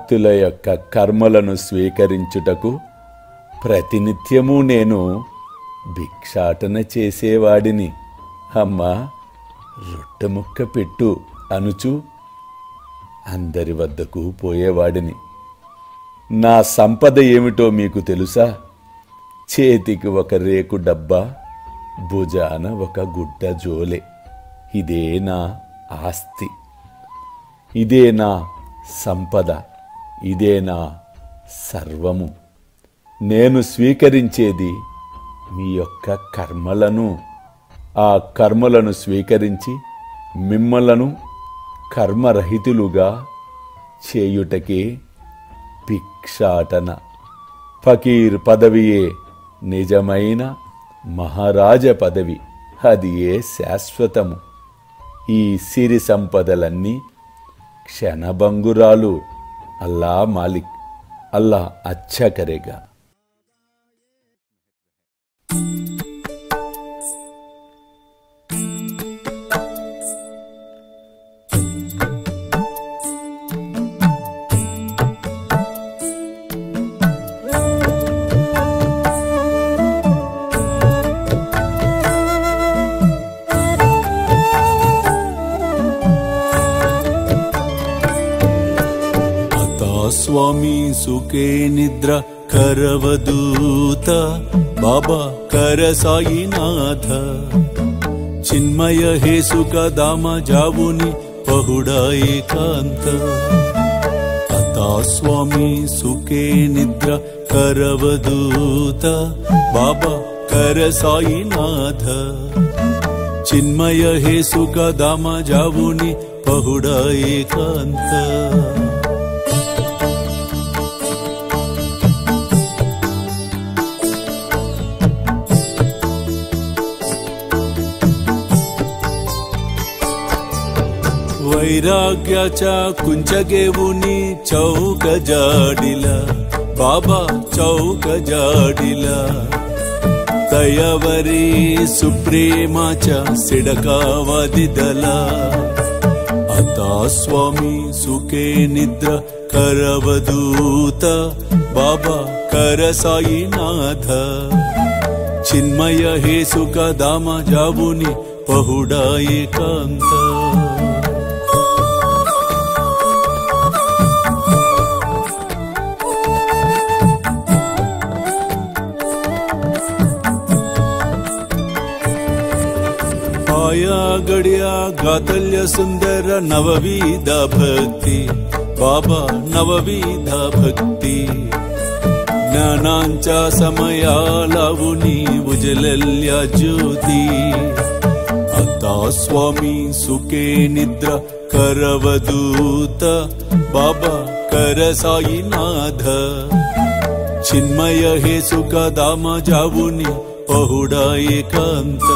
భక్తుల యొక్క కర్మలను స్వీకరించుటకు ప్రతినిత్యము నేను భిక్షాటన చేసేవాడిని. అమ్మా, రొట్టె ముక్క పెట్టు అనుచు అందరి వద్దకు పోయేవాడిని. నా సంపద ఏమిటో మీకు తెలుసా? చేతికి ఒక రేకు డబ్బా, భుజాన ఒక గుడ్డ జోలె. ఇదే నా ఆస్తి, ఇదే నా సంపద, ఇదే నా సర్వము. నేను స్వీకరించేది మీ యొక్క కర్మలను. ఆ కర్మలను స్వీకరించి మిమ్మలను కర్మరహితులుగా చేయుటకే భిక్షాటన. ఫకీర్ పదవియే నిజమైన మహారాజ పదవి. అది ఏ శాశ్వతము. ఈ సిరి సంపదలన్నీ క్షణభంగురాలు. అల్లా మాలిక్, అల్లా అచ్చా కరేగా. स्वामी सुखे निद्रा करवदूत बाबा कर साईनाथ चिन्मय हे सुख दाम जावुनि पहुडा एकांत अता स्वामी सुखे निद्रा करवदूत बाबा कर साईनाथ चिन्मय हे सुख दाम जावुनि पहुडा एकांत वैराग्याच्या कुंचगेवुनी चौक जाडिला बाबा चौक जाडिला दयावरी सुप्रेमाच्या सिडकावादिदला आता स्वामी सुखे निद्रा करवदूत बाबा कर साईनाथ चिन्मय हे सुख दाम जावुनि पहुडा एकांत आया गड्या गातल्य सुंदर नवविधा भक्ति बाबा नवविधा भक्ति ज्ञानांच्या समया लावुनी उजलल्या ज्योती आता स्वामी सुखे निद्रा करवदूत बाबा कर साईनाथ चिन्मय हे सुख दाम जावुनि पहुडा एकांत